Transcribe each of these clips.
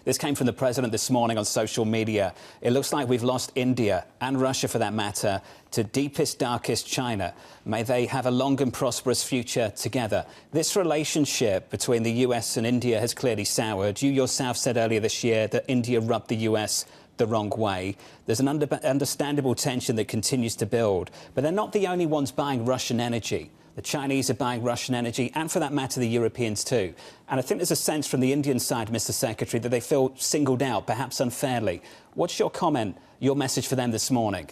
This came from the president this morning on social media. It looks like we've lost India, and Russia for that matter, to deepest, darkest China. May they have a long and prosperous future together. This relationship between the US and India has clearly soured. You yourself said earlier this year that India rubbed the US the wrong way. There's an understandable tension that continues to build. But they're not the only ones buying Russian energy. The Chinese are buying Russian energy, and for that matter, the Europeans too. And I think there's a sense from the Indian side, Mr. Secretary, that they feel singled out, perhaps unfairly. What's your comment, your message for them this morning?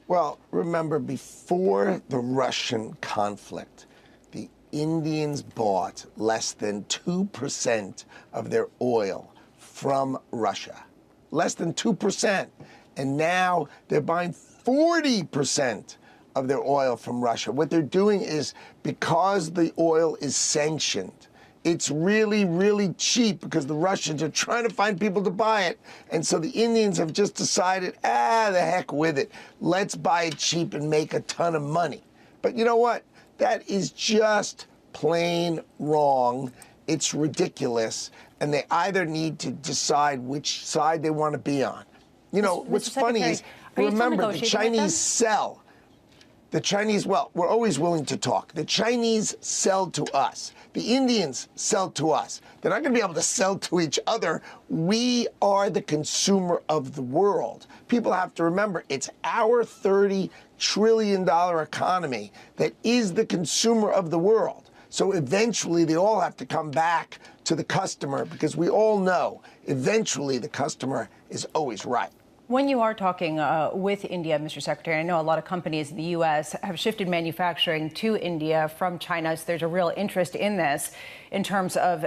Well, remember, before the Russian conflict, the Indians bought less than 2% of their oil from Russia. Less than 2%. And now they're buying 40% of their oil from Russia. What they're doing is, because the oil is sanctioned, it's really, really cheap because the Russians are trying to find people to buy it. And so the Indians have just decided, the heck with it. Let's buy it cheap and make a ton of money. But you know what? That is just plain wrong. It's ridiculous. And they either need to decide which side they want to be on. You know, what's funny is, remember, the Chinese sell. The Chinese, well, we're always willing to talk. The Chinese sell to us. The Indians sell to us. They're not going to be able to sell to each other. We are the consumer of the world. People have to remember, it's our $30 trillion economy that is the consumer of the world. So eventually they all have to come back to the customer, because we all know eventually the customer is always right. When you are talking with India, Mr. Secretary, I know a lot of companies in the U.S. have shifted manufacturing to India from China, so there's a real interest in this in terms of